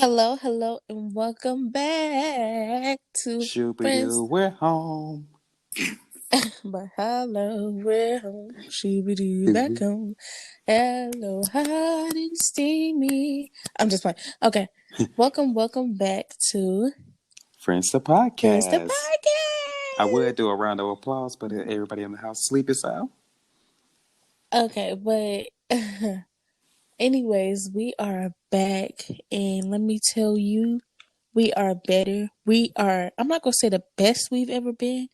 Hello, hello, and welcome back to Friends. Shooby-doo, we're home. But hello, we're home. Shoo-be-doo, back Doo. home. Hello, hot and steamy. I'm just playing. Okay, welcome back to Friends the Friends the podcast. I Podcast. would do a round of applause, but everybody in the house sleep is out. Okay, but anyways, we are back, and let me tell you, we are better. I'm not gonna say the best we've ever been,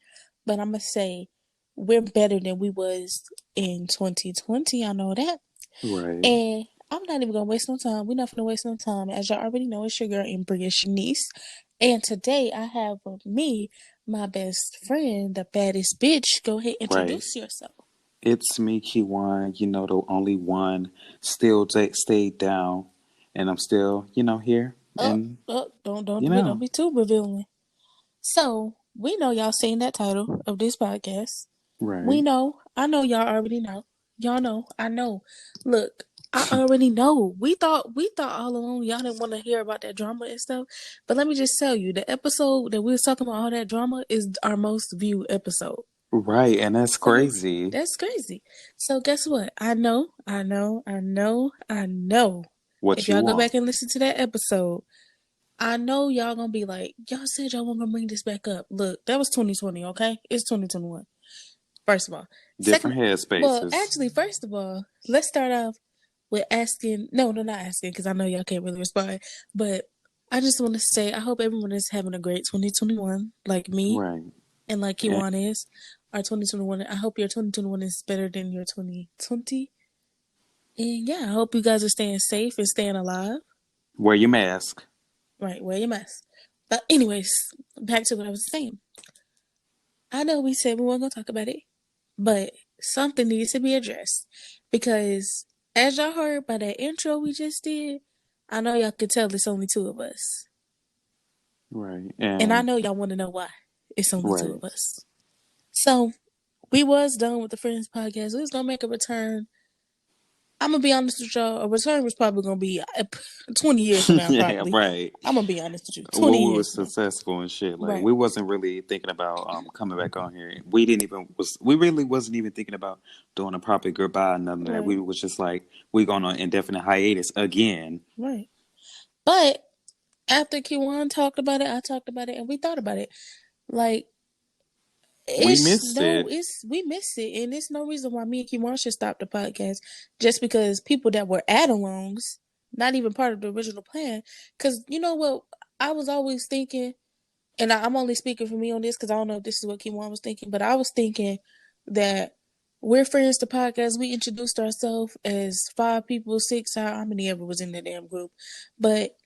but I'm gonna say we're better than we was in 2020. I know that. Right. And I'm not even gonna waste no time. We're not gonna waste no time. As y'all already know, it's your girl Anbria Shanice. And today I have with me my best friend, the baddest bitch. Go ahead, Right. introduce yourself. It's me, Kewaun, the only one still stayed down. And I'm still, here. Oh, And, oh, don't you don't be don't know, be too revealing. So we know y'all seen that title of this podcast. We right. know. I know y'all already know. Y'all know. I know. Look, I already know. We thought all along y'all didn't want to hear about that drama and stuff. But let me just tell you, the episode that we was talking about all that drama is our most viewed episode. Right. And that's So crazy. that's crazy. So guess what? I know. What If you y'all go back want. and listen to that episode, I know y'all gonna be like, y'all said y'all weren't gonna bring this back up. Look, that was 2020, okay? It's 2021. First of all. Second, Different well, headspaces. actually, first of all, let's start off with asking. No, not asking, because I know y'all can't really respond. But I just want to say, I hope everyone is having a great 2021, like me Right. and like And Kewaun is. Our 2021, I hope your 2021 is better than your 2020. And yeah, I hope you guys are staying safe and staying alive. wear your mask. Right, wear your mask. But, anyways, back to what I was saying. I know we said we weren't going to talk about it, but something needs to be addressed because as y'all heard by that intro we just did, I know y'all could tell it's only two of us. Right. And I And, know y'all want to know why it's only two right. of us. So we was done with the Friends podcast. We was gonna make a return. I'm gonna be honest with y'all. A return was probably gonna be 20 years from now. Yeah, Probably. right. I'm gonna be honest with you. When 20 we were years from now. successful and shit, like Right. we wasn't really thinking about coming back on here. We really wasn't even thinking about doing a proper goodbye, none of that. Right. We was just like we going on indefinite hiatus again. Right. But after Kiwan talked about it, I talked about it, and we thought about it. Like We missed it. it's we miss it, and there's no reason why me and Kimon should stop the podcast just because people that were add-alongs, not even part of the original plan. Because you know what, I was always thinking, and I'm only speaking for me on this because I don't know if this is what Kimon was thinking, but I was thinking that we're friends to podcast. We introduced ourselves as 5 people, 6, how many ever was in the damn group, but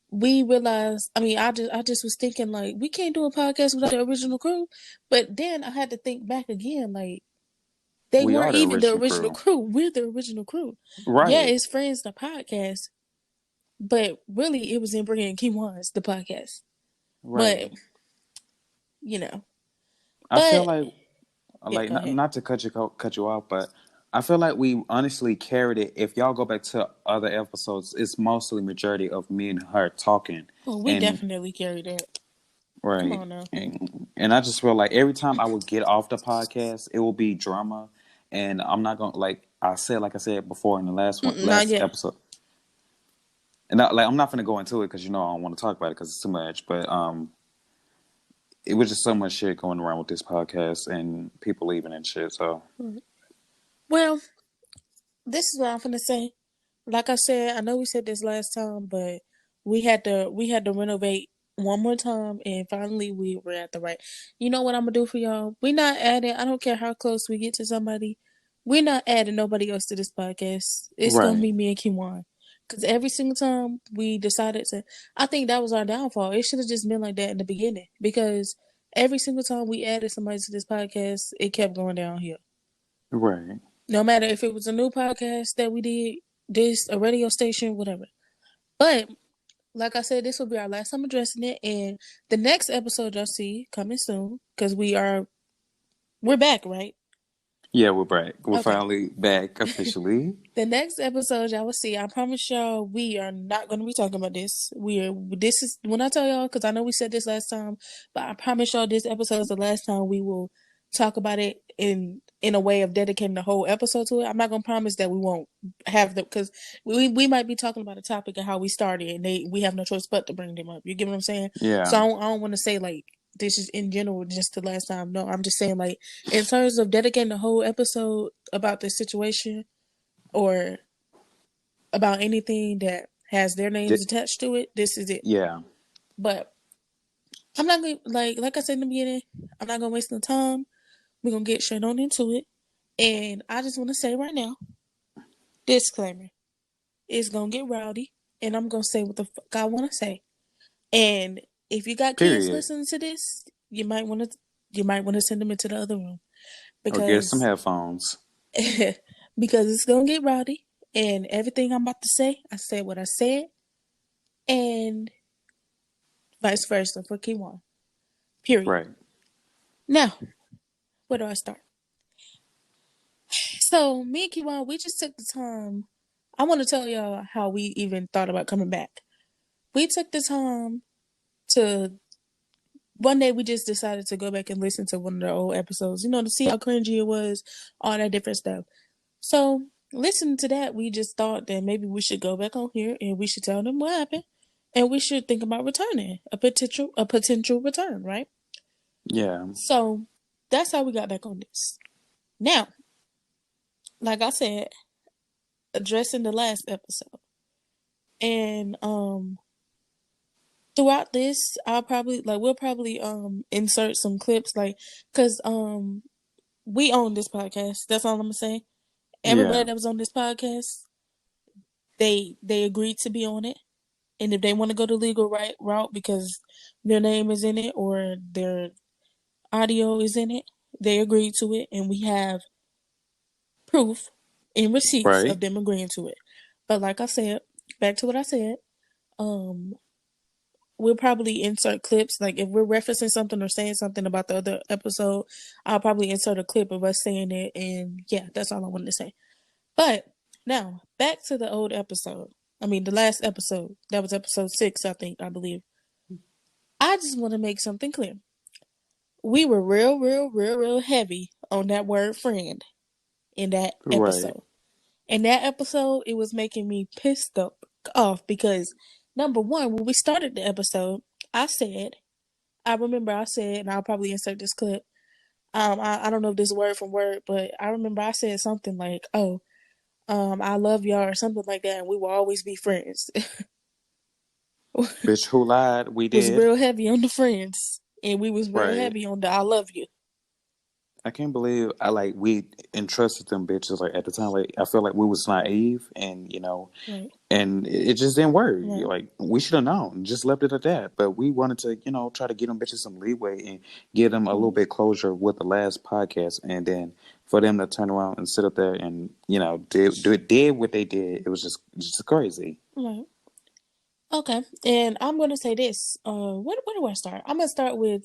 we realized, I just was thinking like we can't do a podcast without the original crew. But then I had to think back again, like they We are weren't the even the original original crew, crew. We're the original crew. Yeah, right? it's Friends the podcast, but really it was in bringing Key Ones the podcast. But Right. you know, I feel but yeah, like go ahead. not to cut you off, but I feel like we honestly carried it. If y'all go back to other episodes, it's mostly majority of me and her talking, Oh, we and definitely carried that. Come right. on now. And I just feel like every time I would get off the podcast, it will be drama. And I'm not gonna like I said before in the Not last yet. episode. And I'm not gonna go into it because I don't want to talk about it because it's too much. But it was just so much shit going around with this podcast and people leaving and shit. So Well, this is what I'm gonna say. Like I said, I know we said this last time, but we had to renovate one more time, and finally we were at the right. You know what I'm gonna do for y'all? We're not adding. I don't care how close we get to somebody. We're not adding nobody else to this podcast. It's gonna right, be me and Kiwan. Because every single time we decided to, I think that was our downfall. It should have just been like that in the beginning. Because every single time we added somebody to this podcast, it kept going downhill. right. No matter if it was a new podcast that we did, this a radio station, whatever. But like I said, this will be our last time addressing it, and the next episode you'll see coming soon because we're back, right? Yeah, we're back. We're Okay. finally back officially. The next episode y'all will see, I promise y'all, we are not going to be talking about this. This is, when I tell y'all, because I know we said this last time, but I promise y'all this episode is the last time we will talk about it in a way of dedicating the whole episode to it. I'm not going to promise that we won't have the, because we might be talking about a topic and how we started, and we have no choice but to bring them up. You get what I'm saying? Yeah. So I don't want to say like, this is in general just the last time. No, I'm just saying like, in terms of dedicating the whole episode about this situation, or about anything that has their names Di- attached to it, this is it. yeah. But I'm not gonna, like I said in the beginning, I'm not gonna waste no time. We're gonna get straight on into it. And I just wanna say right now, disclaimer, it's gonna get rowdy, and I'm gonna say what the fuck I wanna say. And if you got kids Period. listening to this, you might wanna send them into the other room, Or get some because headphones. because it's gonna get rowdy, and everything I'm about to say, I said what I said, and vice versa for Kewaun. Period. Right. Now, where do I start? So, me and Kewaun, we just took the time. I want to tell y'all how we even thought about coming back. We took the time to, one day we just decided to go back and listen to one of the old episodes, to see how cringy it was, all that different stuff. So, listening to that, we just thought that maybe we should go back on here and we should tell them what happened, and we should think about returning, a potential return, right? Yeah. So, that's how we got back on this. Now, like I said, addressing the last episode. And throughout this, we'll probably insert some clips, like, cuz we own this podcast. That's all I'm going to say. Yeah. Everybody that was on this podcast, they agreed to be on it. And if they want to go the legal route because their name is in it or their audio is in it, they agreed to it, and we have proof and receipts Right. of them agreeing to it. But like I said, back to what I said, um we'll probably insert clips. Like if we're referencing something or saying something about the other episode, I'll probably insert a clip of us saying it. And yeah, that's all I wanted to say. But now back to the old episode. I mean, the last episode. That was episode 6, I believe. I just want to make something clear. We were real, real, real, real heavy on that word friend in that Right. episode. In that episode, it was making me pissed off because, number one, when we started the episode, I remember I said, and I'll probably insert this clip. I don't know if this is word from word, but I remember I said something like, "Oh, I love y'all" or something like that, and we will always be friends. Bitch, who lied? We Was did. real heavy on the friends, and we was real Right. heavy on the "I love you." I can't believe we entrusted them bitches like at the time. Like I feel like we was naive and Right, and it just didn't work. right, Like we should have known, just left it at that. But we wanted to, try to give them bitches some leeway and give them a little right, bit closure with the last podcast, and then for them to turn around and sit up there and did what they did. It was just crazy. right. Okay, and I'm gonna say this. Where do I start? I'm gonna start with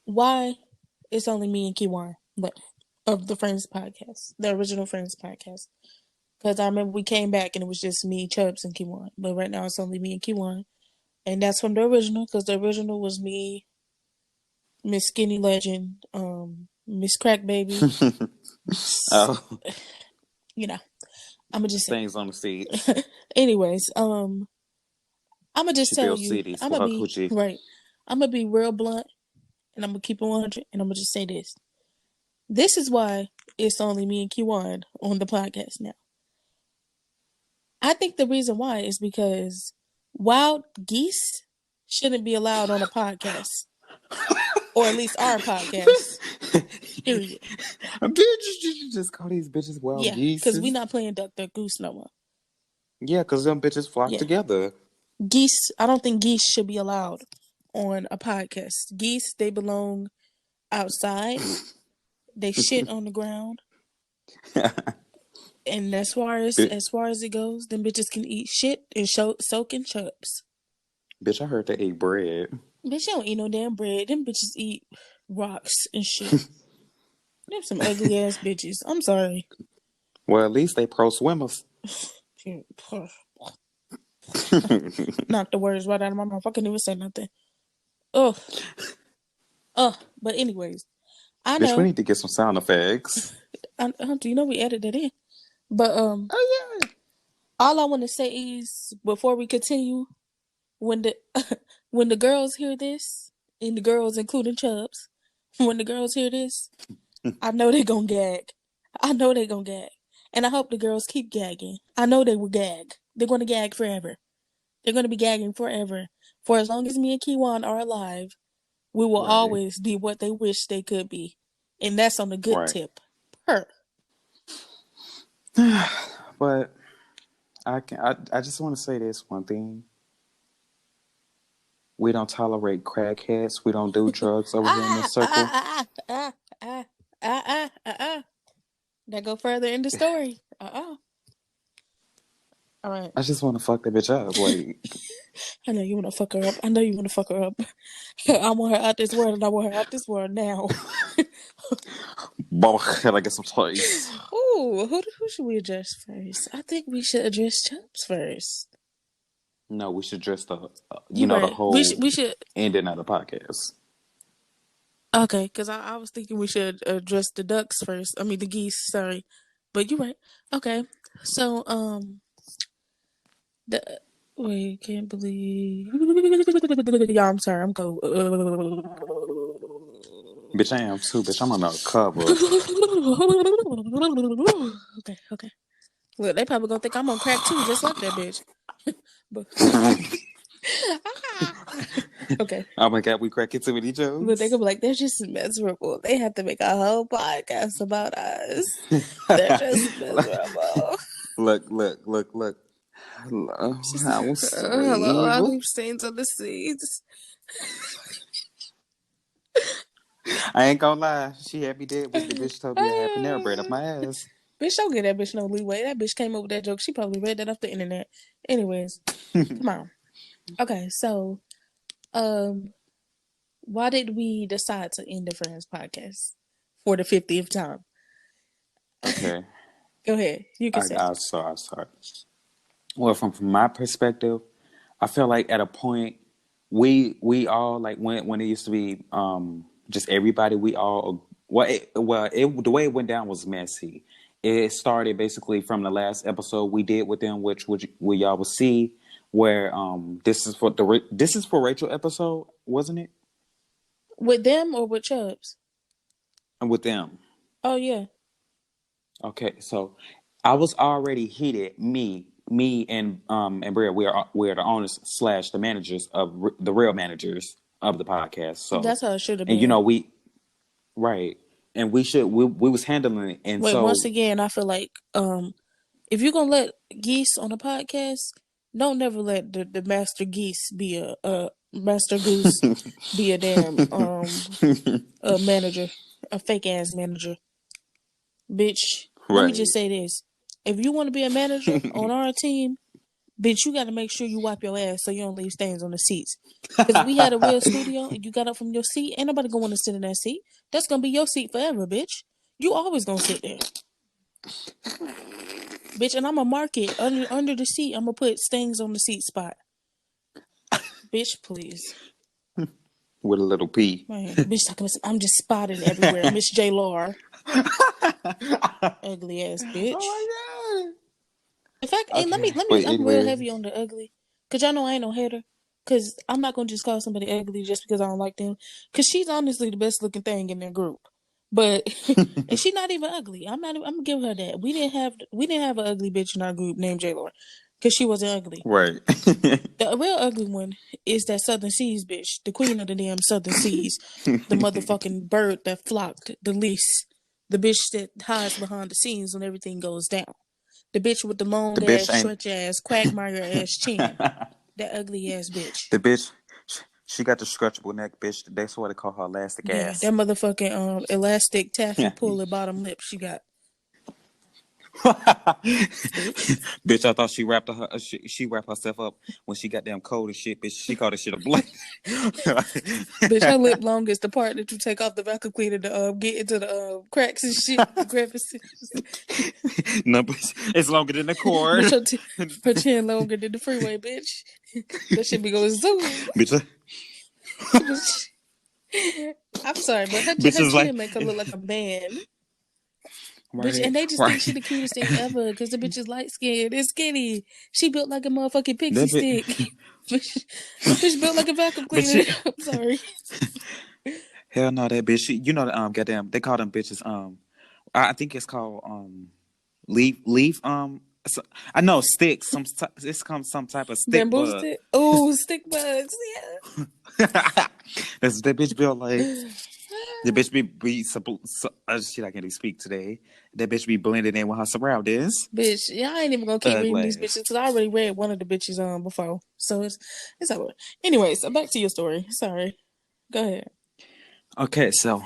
why it's only me and Kiwan left of the Friends podcast, the original Friends podcast. Because I remember we came back and it was just me, Chubbs, and Kiwan. But right now it's only me and Kiwan. And that's from the original, because the original was me, Miss Skinny Legend, Miss Crack Baby. Oh, You know, I'm gonna just say stains on the seats. it. Anyways, I'm gonna just She tell feels you, seedy I'm for gonna her be coochie. right. I'm gonna be real blunt, and I'm gonna keep it 100, and I'm gonna just say this. This is why it's only me and Kiwan on the podcast now. I think the reason why is because wild geese shouldn't be allowed on a podcast, or at least our podcast. Period. Did you just call these bitches wild Yeah, geese? because we not playing Duck Duck Goose no more. Yeah, because them bitches flock Yeah, together. geese. I don't think geese should be allowed on a podcast. Geese, they belong outside. They shit on the ground, and as far as it goes, them bitches can eat shit and soak in chups. Bitch, I heard they ate bread. Bitch, they don't eat no damn bread. Them bitches eat rocks and shit. Them some ugly ass bitches. I'm sorry. Well, at least they pro swimmers. Knocked the words right out of my mouth. I couldn't even say nothing. Ugh. Ugh. But anyways, I Bitch, we know. need to get some sound effects. Do you know we edited that in? But Oh yeah. all I want to say is before we continue, when the when the girls hear this, and the girls including Chubbs, when the girls hear this, I know they gonna gag. I know they gonna gag, and I hope the girls keep gagging. I know they will gag. They're gonna gag forever. They're gonna be gagging forever. For as long as me and Kewaun are alive, we will Right. always be what they wish they could be, and that's on the good Right. tip. Per. But I just want to say this one thing. We don't tolerate crackheads. We don't do drugs over here in ah this ah circle. ah ah ah ah ah ah. That go further in the story. All right. I just want to fuck that bitch up. Like, I know you want to fuck her up. I know you want to fuck her up. I want her out this world, and I want her out this world now. can I get some toys? Ooh, who should we address first? I think we should address Chubbs first. No, we should address the, You the right. We should. whole We should. ending of the podcast. Okay, because I was thinking we should address the ducks first. I mean the geese. Sorry, but you right. Okay, so the wait, can't believe. Yeah, I'm sorry. I'm go. Bitch, I am too. Bitch, I'm on the cover. Okay. Look, they probably gonna think I'm on crack too, just like that bitch. But okay. Oh my god, we cracking too many But they jokes. could be like, they're just miserable. They have to make a whole podcast about us. They're just miserable. Look. Hello, Just, I was hello, I sleep. leave stains on the seats. I ain't gonna lie. She had me dead with the bitch told me I had Panera bread up my ass. Bitch, don't give that bitch no leeway. That bitch came up with that joke. She probably read that off the internet. Anyways, come on. Okay, so why did we decide to end the Friends podcast for the 50th time? Okay. Go ahead. You can say. I sorry. Well, from my perspective, I feel like at a point we all like when it used to be just everybody we all the way it went down was messy. It started basically from the last episode we did with them, which we y'all will see where this is for Rachel episode, wasn't it? With them or with Chubbs? And with them. Oh, yeah. Okay, so I was already heated. Me and Bria, we are the owners slash the managers of the real managers of the podcast. So, That's how it should have and been. we right, and we was handling it, and Wait, once so again, I feel like if you're gonna let geese on a podcast, don't never let the master geese be a master goose be a damn a manager, a fake ass manager. Bitch, let me right, just say this. If you want to be a manager on our team, bitch, you got to make sure you wipe your ass so you don't leave stains on the seats. Because we had a real studio and you got up from your seat, ain't nobody gonna want to sit in that seat. That's gonna be your seat forever, bitch. You always gonna sit there, bitch. And I'm gonna mark it under the seat. I'm gonna put stains on the seat spot, bitch. Please, with a little P. man, bitch. Talking about I'm just spotting everywhere, Miss J. Lar, ugly ass bitch. Oh my god. In fact, hey, let Okay, me. but I'm real anyway, heavy on the ugly, cause y'all know I ain't no hater. Cause I'm not gonna just call somebody ugly just because I don't like them. Cause she's honestly the best looking thing in their group. But and she's not even ugly. I'm not. I'm gonna give her that. We didn't have an ugly bitch in our group named J. Lord, cause she wasn't ugly. right. The real ugly one is that Southern Seas bitch, the queen of the damn Southern Seas, the motherfucking bird that flocked the least, the bitch that hides behind the scenes when everything goes down. The bitch with the The long ass, bitch ain't stretch ass, quagmire ass chin. That ugly ass bitch. the bitch. She got the stretchable neck, bitch. That's why they call her elastic Yeah, ass. that motherfucking elastic taffy puller bottom lip she got. bitch. Bitch, I thought she wrapped herself up when she got damn cold and shit. Bitch, she called this shit a blanket. Bitch, her lip long is the part that you take off the vacuum cleaner to get into the cracks and shit, the crevices. No, bitch, it's longer than the Bitch, cord. her chin longer than the freeway, bitch. That shit be going zoom. Bitch, Bitch. I'm sorry, but bitch her is like, chin make her look like a man. Bitch, right, and they just think she right. the cutest thing ever because the bitch is light skinned and skinny. She built like a motherfucking pixie That stick. bitch, bitch built like a vacuum bitch, cleaner. I'm sorry. hell no, that bitch. You know the goddamn. They call them bitches. I think it's called leaf. So, I know sticks. It's comes some type of stick Bamboo bug. stick. Oh, stick bugs. That's that bitch built like. Yeah. The bitch shit. I can't even speak today. That bitch be blended in with her surroundings. Bitch, yeah, I ain't even gonna keep reading these bitches Glass. because I already read one of the bitches before. So it's over. Anyways, so back to your story. Sorry. Go ahead. Okay, so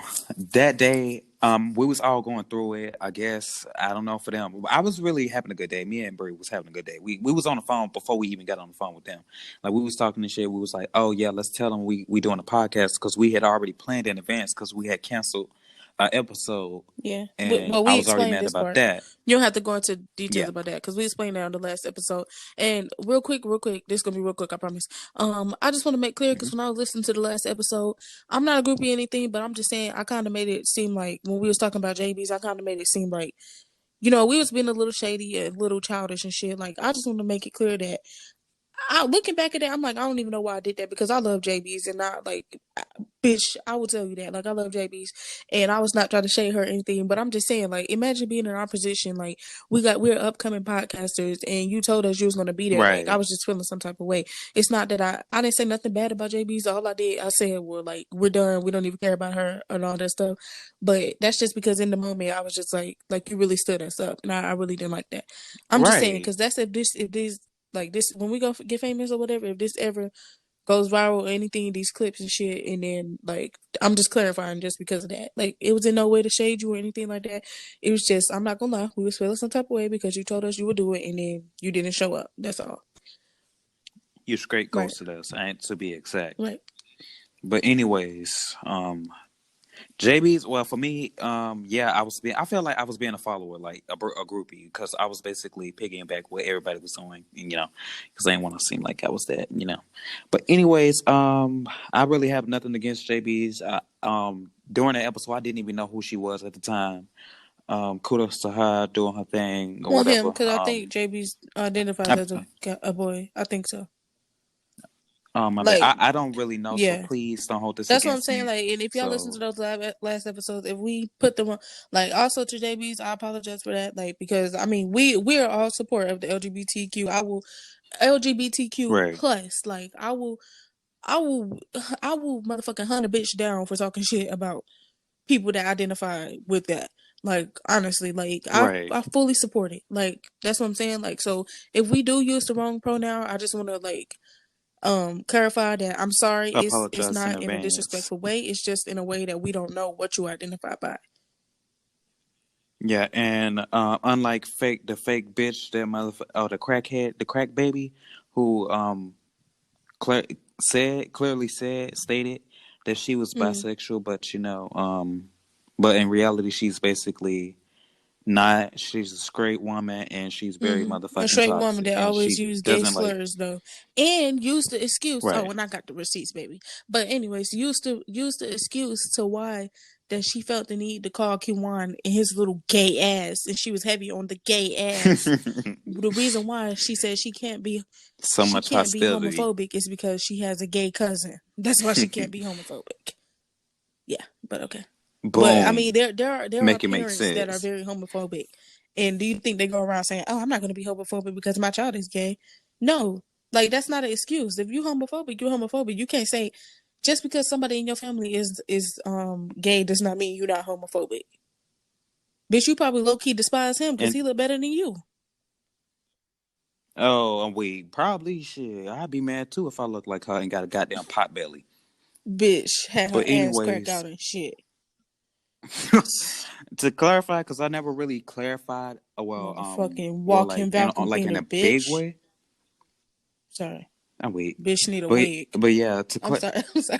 that day, we was all going through it. I guess I don't know for them. I was really having a good day. Me and Brie was having a good day. We was on the phone before we even got on the phone with them. Like we was talking and shit. We was like, oh yeah, let's tell them we doing a podcast because we had already planned in advance because we had canceled an episode, Yeah. and Well, I we was already explained mad this about part. that. You don't have to go into details Yeah. about that because we explained that on the last episode. And real quick, this is gonna be real quick, I promise. I just want to make clear because Mhm. when I was listening to the last episode, I'm not a groupie or anything, but I'm just saying I kind of made it seem like when we was talking about JBs, I kind of made it seem like we was being a little shady, a little childish and shit. Like I just want to make it clear that looking back at that, I'm like, I don't even know why I did that because I love JBs and not like, bitch, I will tell you that. Like, I love JBs and I was not trying to shade her or anything, but I'm just saying, like, imagine being in our position. Like, we're upcoming podcasters and you told us you was going to be there. Like, I Right. was just feeling some type of way. It's not that I didn't say nothing bad about JBs. All I did, I said, well, like, we're done. We don't even care about her and all that stuff. But that's just because in the moment I was just like you really stood us up. And I really didn't like that. I'm just saying, Right. because that's if this, like this when we go get famous or whatever, if this ever goes viral or anything, these clips and shit, and then like I'm just clarifying just because of that. Like it was in no way to shade you or anything like that. It was just I'm not gonna lie, we was feeling some type of way because you told us you would do it and then you didn't show up. That's all. You straight Right. ghosted us, ain't to be exact. Right. But anyways, JB's, well, for me, yeah, I felt like I was being a follower, like a groupie, because I was basically piggying back what everybody was doing, and, because I didn't want to seem like I was that. But anyways, I really have nothing against JB's. During the episode, I didn't even know who she was at the time. Kudos to her doing her thing or Well, him whatever. because I think JB's identifies I, as a boy. I think so. my bad. Like I don't really know, so yeah. please don't hold this That's what I'm against saying. me. Like, and if y'all listen to So, those last episodes, if we put them on, like, also to JB's, I apologize for that. Like, because I mean, we're all support of the LGBTQ. I will LGBTQ right, plus. Like, I will, I will motherfucking hunt a bitch down for talking shit about people that identify with that. Like, honestly, like right. I fully support it. Like, that's what I'm saying. Like, so if we do use the wrong pronoun, I just want to like clarify that I'm sorry, it's Apologize in not in a advance. disrespectful way, it's just in a way that we don't know what you identify by. Yeah, and unlike the fake bitch, the crackhead, the crack baby, who clear, clearly stated that she was Mm. bisexual, but but in reality, she's basically not. She's a straight woman, and she's very A motherfucking straight woman toxic, that and always she use gay doesn't like. slurs though, and use the excuse. Oh, Right, and I got the receipts, baby. But anyways, use the excuse to why that she felt the need to call Kewaun and his little gay ass, and she was heavy on the gay ass. The reason why she said so she much can't be hostility. homophobic is because she has a gay cousin. That's why she can't be homophobic. Yeah, but okay. But I mean, Boom, there are make it make parents that are sense. very homophobic, and do you think they go around saying, "Oh, I'm not going to be homophobic because my child is gay"? No, like that's not an excuse. If you homophobic, you're homophobic. You can't say just because somebody in your family is gay does not mean you're not homophobic. Bitch, you probably low key despise him because And he look better than you. oh, wait, probably shit. I'd be mad too if I looked like her and got a goddamn pot belly. Bitch had her But ass crack anyways, out and shit. to clarify, because I never really clarified Motherfucking well, walking like in vacuum like in cleaner, a big bitch. way. Sorry. I'm weak, Bitch need a but wig. yeah, I'm sorry. I'm sorry.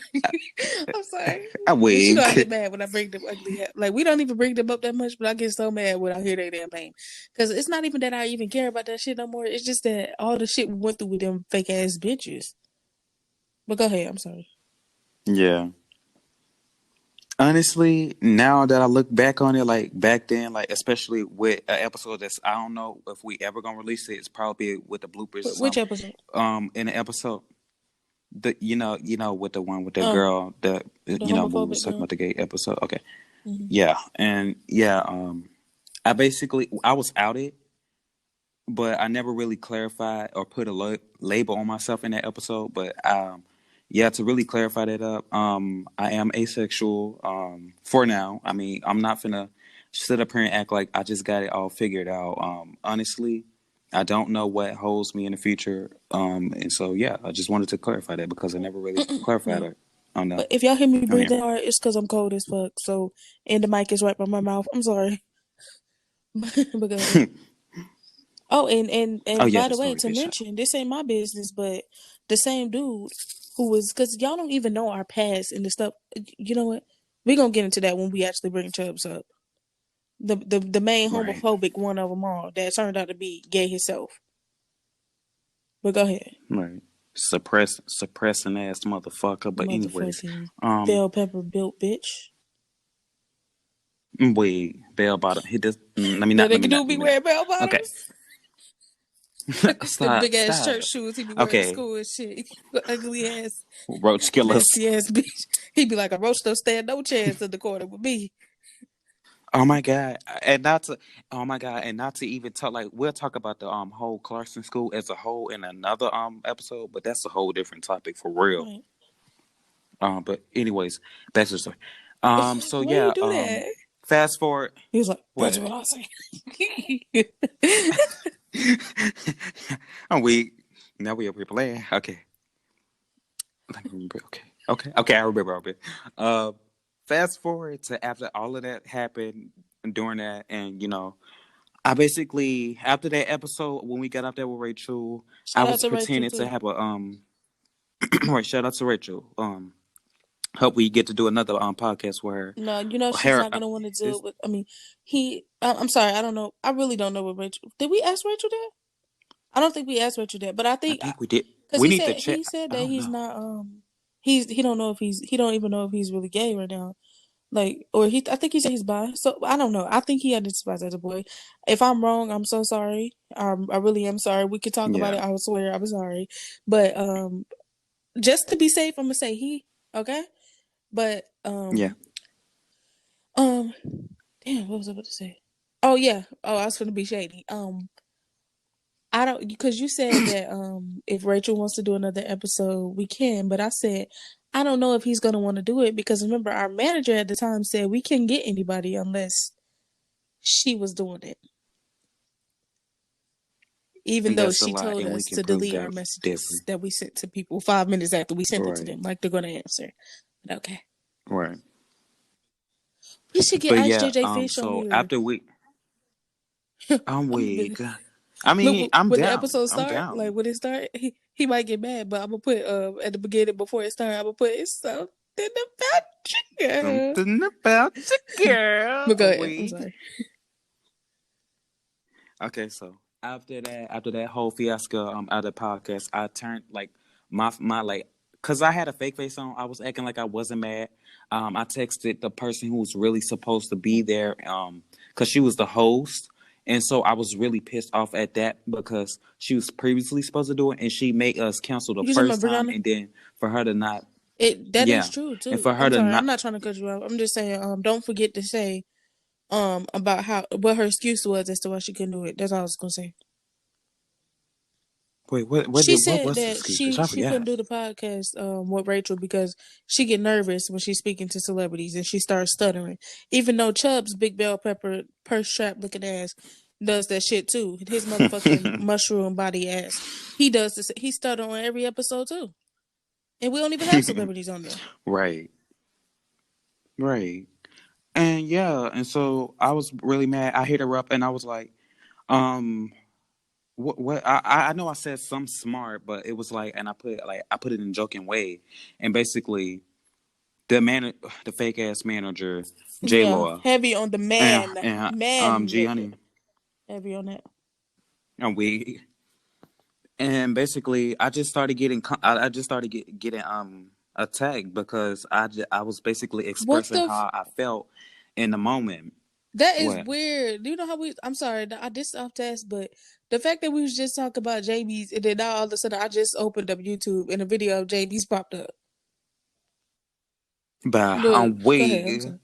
I'm sorry. I'm But you know I get weak. mad when I bring them ugly like we don't even bring them up that much, but I get so mad when I hear their damn name. Cause it's not even that I even care about that shit no more. It's just that all the shit we went through with them fake ass bitches. But go ahead, I'm sorry. Yeah. Honestly, now that I look back on it, like back then, like especially with an episode that's I don't know if we ever gonna release it. It's probably with the bloopers or Which something. episode? In the episode, the with the one with the Oh, girl, the the when we was homophobic talking girl. about the gay episode. Okay, Mm-hmm. yeah, and yeah, I was outed, but I never really clarified or put a label on myself in that episode. But yeah, to really clarify that up, I am asexual for now. I mean, I'm not finna sit up here and act like I just got it all figured out. Honestly, I don't know what holds me in the future. And so yeah, I just wanted to clarify that because I never really clarified Wait. it on But if y'all hear me on here. breathing hard, it's because I'm cold as fuck. So, and the mic is right by my mouth. I'm sorry. But go ahead. Oh, and Oh and yeah, by the that's no way, big to deal. mention, this ain't my business, but the same dude who was, because y'all don't even know our past and the stuff. You know what? We're gonna get into that when we actually bring Chubbs up. The main Right. homophobic one of them all that turned out to be gay himself. But go ahead, Right. Suppressing ass motherfucker. But anyways, motherfucking um, bell pepper built bitch. wait, bell bottom. He does. Let me That not. Let me nigga not. do Let be me not. wearing bell Okay. bottoms. The Stop. big ass church Stop. shoes he be wearing to Okay. school and shit. The ugly ass, Roach killers. nasty ass bitch. He be like a roach don't stand no chance in the corner with me. Oh my god. And not to. Oh my god. And not to even talk. Like we'll talk about the whole Clarkson school as a whole in another episode. But that's a whole different topic for real. Right. But anyways, back to the story. So Why you yeah. do that? Fast forward. He was like, that's What? what I say. I'm weak. Now we up here playing. Okay. Let me remember. Okay. Okay. Okay. I remember all of it. Uh, Fast forward to after all of that happened during that, and I basically after that episode when we got up there with Rachel, I Shout out was to Rachel pretending to too. have a right. Shout out to Rachel. Hope we get to do another podcast where No, you know she's her not gonna want to deal is. with. I mean, I'm sorry, I don't know. I really don't know what Rachel. Did we ask Rachel that? I don't think we asked Rachel that, but I I think think we did. because We he need to said check. he said I that don't he's know. not he don't know if he don't even know if he's really gay right now. Like, or I think he said he's bi. So I don't know. I think he identifies as a boy. If I'm wrong, I'm so sorry. I really am sorry. We could talk about Yeah. it. I swear I'm sorry. But just to be safe, I'm gonna say he. Okay. But Yeah. um damn, what was I about to say? Oh yeah. Oh, I was gonna be shady. I don't, because you said that if Rachel wants to do another episode, we can. But I said I don't know if he's gonna want to do it because remember our manager at the time said we couldn't get anybody unless she was doing it, even And though that's a she lie, told and we us can to prove delete our that messages different. that we sent to people 5 minutes after we sent it to Right. them, like they're gonna answer. But okay, Right. we should get But Ice yeah. JJ Fish on So here. after we, I'm I'm gonna weak. I mean, look I'm when the down. episode I'm start, like down. when it start, he might get mad, but I'm gonna put at the beginning before it start, I'm gonna put it's something about you, girl. Something about the girl. But go ahead. I'm We sorry. okay. So after that whole fiasco, out of the podcast, I turned like my like, cause I had a fake face on. I was acting like I wasn't mad. I texted the person who was really supposed to be there, cause she was the host. And so I was really pissed off at that because she was previously supposed to do it, and she made us cancel the You talking first about time, Brianna? and then for her to not, That is yeah, true and too. for her I'm to sorry. I'm not. not trying to cut you off. I'm just saying. Don't forget to say about how what her excuse was as to why she couldn't do it. That's all I was gonna say. Wait, She what said was the that excuse? Bitch, I she couldn't forgot. do the podcast with Rachel because she get nervous when she's speaking to celebrities and she starts stuttering. Even though Chubb's big bell pepper purse strap looking ass does that shit too. His motherfucking mushroom body ass. He does this. He stutter on every episode too. And we don't even have celebrities on there. Right, right. And yeah, and so I was really mad. I hit her up and I was like, Um, what I know I said some smart, but it was like, and I put it in a joking way, and basically the fake ass manager, J Yeah, Law, heavy on the man Gianni, nigga. Heavy on that. and we and basically I just started getting I just started getting attacked because I was basically What expressing the? how I felt in the moment. That is What? weird. Do you know how we? I'm sorry, I did off task, but the fact that we was just talking about JB's and then now all of a sudden I just opened up YouTube and a video of JB's popped up. But Look, I'm go ahead. I'm way sorry.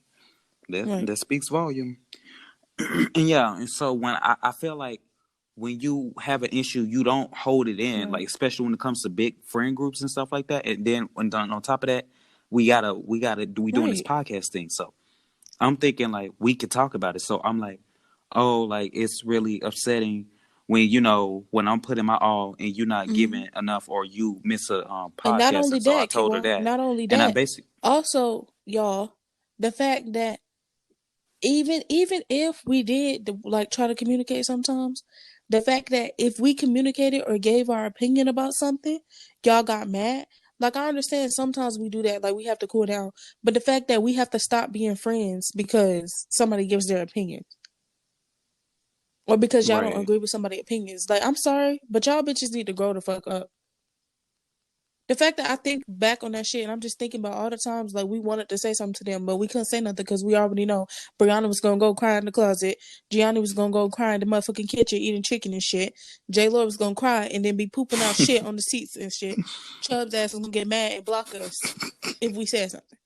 Right. that speaks volume. And yeah, and so when I feel like when you have an issue, you don't hold it in, Right. like especially when it comes to big friend groups and stuff like that. And then when on top of that, we doing this Right. podcast thing. So I'm thinking like we could talk about it. So I'm like, oh, like it's really upsetting when when I'm putting my all and you're not Hmm. giving enough or you miss a And not podcast. only And so I that, told her Kewaun, that, not only and I that, basically also, y'all, the fact that even if we did like try to communicate sometimes, the fact that if we communicated or gave our opinion about something, y'all got mad. Like I understand sometimes we do that, like we have to cool down. But the fact that we have to stop being friends because somebody gives their opinion. Or because y'all don't right. agree with somebody's opinions. Like, I'm sorry, but y'all bitches need to grow the fuck up. The fact that I think back on that shit and I'm just thinking about all the times like we wanted to say something to them, but we couldn't say nothing because we already know Brianna was gonna go cry in the closet, Gianni was gonna go cry in the motherfucking kitchen eating chicken and shit, J Lo was gonna cry and then be pooping out shit on the seats and shit. Chubb's ass was gonna get mad and block us if we said something.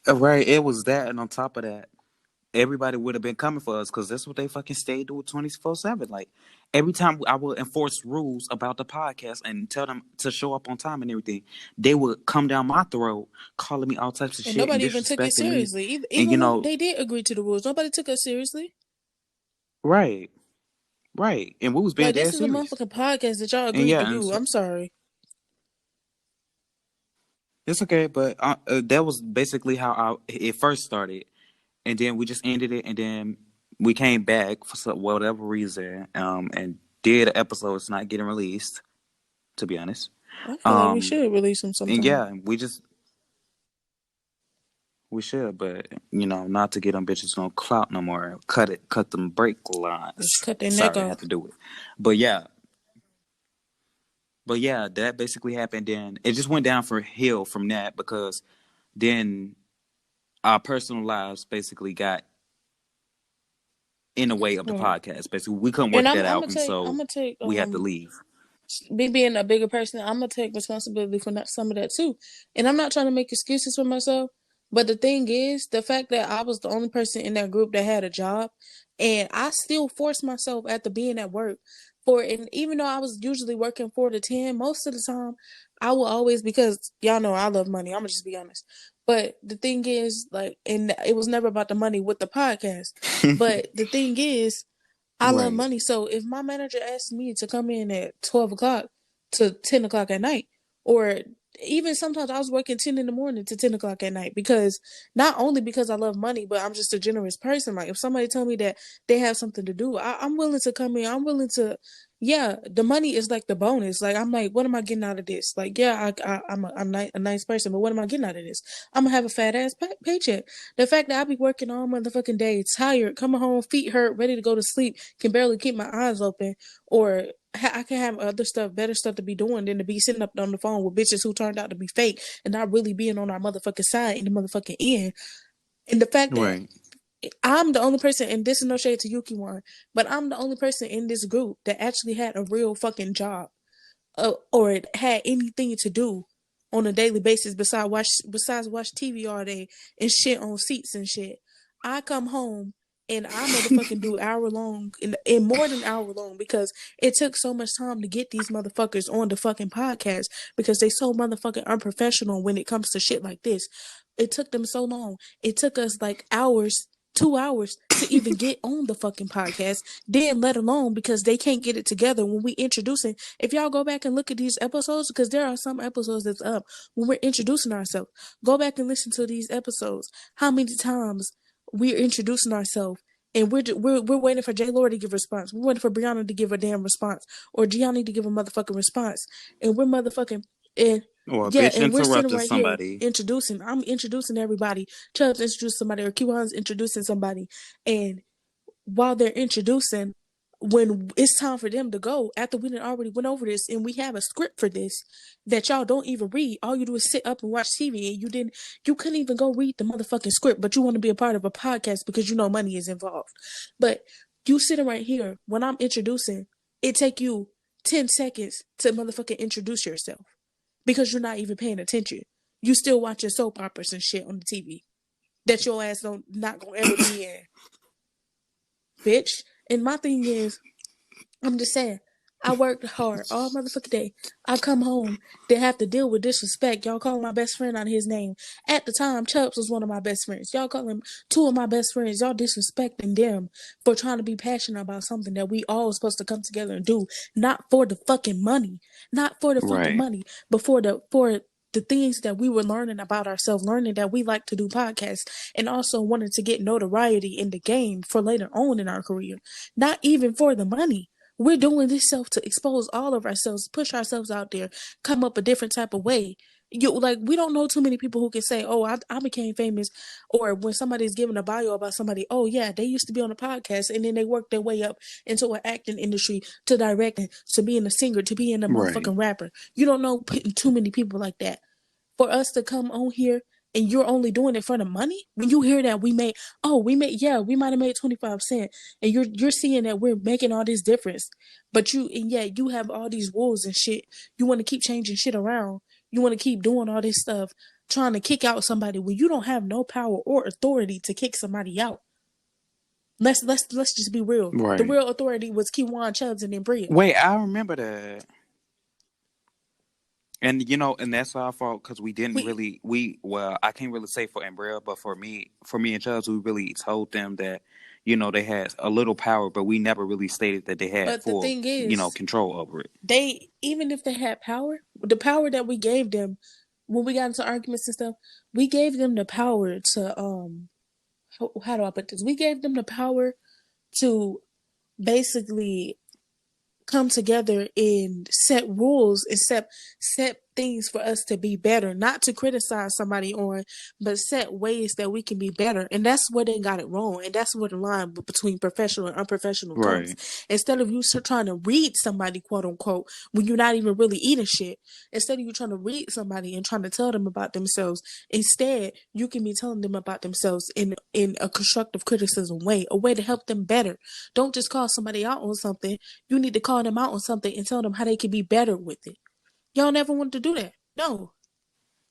Right, it was that, and on top of that, everybody would have been coming for us because that's what they fucking stay doing 24/7. Like every time I would enforce rules about the podcast and tell them to show up on time and everything, they would come down my throat, calling me all types of And shit and nobody even took it disrespecting me. seriously. And Even when they did agree to the rules, nobody took us seriously. right, right, and we was being Like dead this is a serious. motherfucking podcast that y'all And agreed to yeah, and do. so I'm sorry. it's okay, but that was basically how it first started, and then we just ended it, and then we came back for whatever reason, and did an episode. It's not getting released, to be honest. I feel like we Um, should release them and sometime. yeah, we should, but not to get them bitches no clout no more. Cut them brake Just lines. cut their neck Sorry, I had off. to do it. But yeah, that basically happened. Then it just went down for hill from that because then our personal lives basically got in the way of the Right. podcast. Basically, we couldn't And work I'm that I'm out, gonna and take I'm so gonna take we had to leave. me being a bigger person, I'm gonna take responsibility for some of that too. And I'm not trying to make excuses for myself, but the thing is, the fact that I was the only person in that group that had a job, and I still forced myself after being at work for, and even though I was usually working 4 to 10, most of the time, I will always because y'all know I love money. I'm gonna just be honest. But the thing is, like, and it was never about the money with the podcast. But the thing is, I love Right. money. So if my manager asks me to come in at 12 o'clock to 10 o'clock at night, or even sometimes I was working 10 in the morning to 10 o'clock at night because not only because I love money, but I'm just a generous person. Like if somebody tell me that they have something to do, I'm willing to come in. I'm willing to. Yeah, the money is like the bonus. Like I'm like, what am I getting out of this? Like, yeah, I'm a nice person, but what am I getting out of this? I'm gonna have a fat ass paycheck. The fact that I be working all motherfucking day, tired, coming home, feet hurt, ready to go to sleep, can barely keep my eyes open, or I can have other stuff, better stuff to be doing than to be sitting up on the phone with bitches who turned out to be fake and not really being on our motherfucking side in the motherfucking end. And the fact that Right. I'm the only person, and this is no shade to Yuki one, but I'm the only person in this group that actually had a real fucking job, or it had anything to do on a daily basis besides watch TV all day and shit on seats and shit. I come home and I motherfucking do hour long and more than hour long because it took so much time to get these motherfuckers on the fucking podcast because they so motherfucking unprofessional when it comes to shit like this. It took them so long. It took us like hours, 2 hours to even get on the fucking podcast. Then let alone because they can't get it together when we introducing. If y'all go back and look at these episodes, because there are some episodes that's up when we're introducing ourselves. Go back and listen to these episodes. How many times we're introducing ourselves And we're waiting for J. Lord to give a response. We're waiting for Brianna to give a damn response, or Gianni to give a motherfucking response, and we're motherfucking and Or a yeah, bitch and we're sitting interrupted right here somebody. introducing. I'm introducing everybody. Chubb's introducing somebody, or Kewaun's introducing somebody, and while they're introducing, when it's time for them to go, after we done already went over this and we have a script for this that y'all don't even read, all you do is sit up and watch TV, and you couldn't even go read the motherfucking script, but you want to be a part of a podcast because you know money is involved. But you sitting right here when I'm introducing, it take you 10 seconds to motherfucking introduce yourself because you're not even paying attention. You still watching soap operas and shit on the TV that your ass don't not gonna ever be in, bitch. And my thing is, I'm just saying, I worked hard all motherfucking day. I come home, they have to deal with disrespect. Y'all call my best friend out of his name. At the time, Chubbs was one of my best friends. Y'all call him two of my best friends. Y'all disrespecting them for trying to be passionate about something that we all supposed to come together and do. Not for the fucking money. Not for the fucking Right. money, but for the things that we were learning about ourselves, learning that we like to do podcasts, and also wanted to get notoriety in the game for later on in our career. Not even for the money. We're doing this self to expose all of ourselves, push ourselves out there, come up a different type of way. We don't know too many people who can say, "Oh, I became famous," or when somebody's giving a bio about somebody, "Oh yeah, they used to be on a podcast and then they worked their way up into an acting industry to directing, to being a singer, to being a Right. motherfucking rapper." You don't know too many people like that. For us to come on here and you're only doing it for the money, when you hear that we might have made 25 cents, and you're seeing that we're making all this difference, but you have all these rules and shit. You want to keep changing shit around. You want to keep doing all this stuff, trying to kick out somebody when you don't have no power or authority to kick somebody out. Let's just be real. The Right. real authority was Kewaun, Chubbs, and Anbria. Wait, I remember that. And and that's our fault because we didn't We really well, I can't really say for Umbrella, but for me and Chubbs, we really told them that, they had a little power, but we never really stated that they had but the full, thing is, control over it. they even if they had power, the power that we gave them when we got into arguments and stuff, we gave them the power to how do I put this? We gave them the power to basically come together and set rules and set things for us to be better, not to criticize somebody on, but set ways that we can be better. And that's where they got it wrong. And that's where the line between professional and unprofessional comes. Right. Instead of you trying to read somebody, quote unquote, when you're not even really eating shit, instead of you trying to read somebody and trying to tell them about themselves, instead you can be telling them about themselves in a constructive criticism way, a way to help them better. Don't just call somebody out on something. You need to call them out on something and tell them how they can be better with it. Y'all never wanted to do that. No.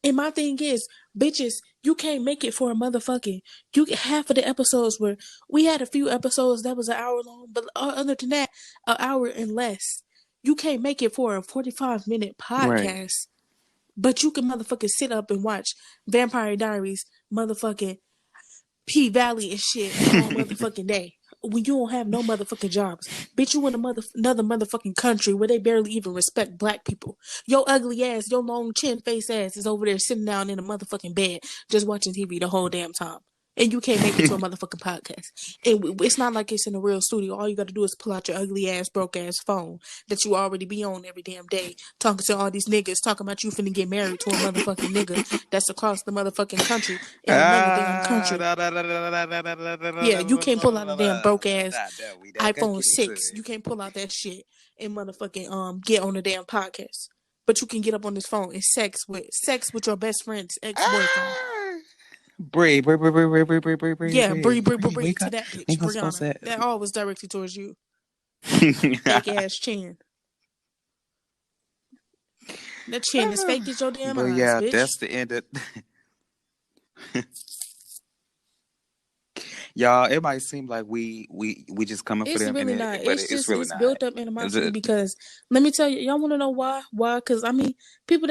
And my thing is, bitches, you can't make it for a motherfucking. You get half of the episodes where we had a few episodes that was an hour long, but other than that, an hour and less. You can't make it for a 45-minute Right. podcast, but you can motherfucking sit up and watch Vampire Diaries, motherfucking P Valley and shit all motherfucking day. When you don't have no motherfucking jobs. Bitch, you in another motherfucking country where they barely even respect black people. Your ugly ass, your long chin face ass is over there sitting down in a motherfucking bed just watching TV the whole damn time. And you can't make it to a motherfucking podcast. And it's not like it's in a real studio. All you got to do is pull out your ugly ass, broke ass phone that you already be on every damn day, talking to all these niggas, talking about you finna get married to a motherfucking nigga that's across the motherfucking country in another damn country. Yeah, you can't pull out a damn broke ass We that iPhone cookie 6. You can't pull out that shit and motherfucking get on the damn podcast. But you can get up on this phone and sex with your best friend's ex boyfriend. Yeah, Bree. Bree to that We bitch, gonna supposed Brianna. to. That all was directed towards you. Fake ass chin. That chin is fake as your damn But eyes, yeah, bitch. that's the end of. Y'all, it might seem like we just coming for It's them, really not. but It's it's just really it's not. built up Is animosity it? because let me tell you, y'all want to know why? Why? Because I mean,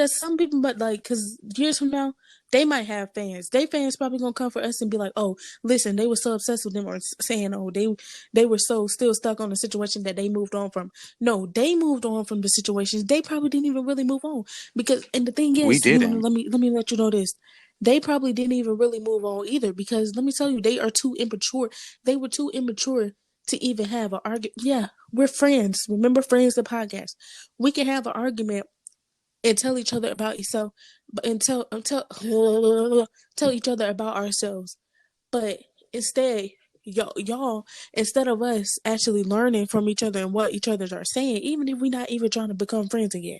some people, but like, because years from now, they might have fans. They fans probably gonna come for us and be like, oh, listen, they were so obsessed with them, or saying, oh, they were so still stuck on the situation that they moved on from. No, they moved on from the situations. They probably didn't even really move on because, and the thing We is, didn't. let me let you know this. they probably didn't even really move on either because let me tell you, they are too immature. They were too immature to even have an argument. Yeah, we're friends. Remember, Friends the podcast. We can have an argument and tell each other about yourself, and tell each other about ourselves. But instead, y'all, instead of us actually learning from each other and what each other are saying, even if we're not even trying to become friends again,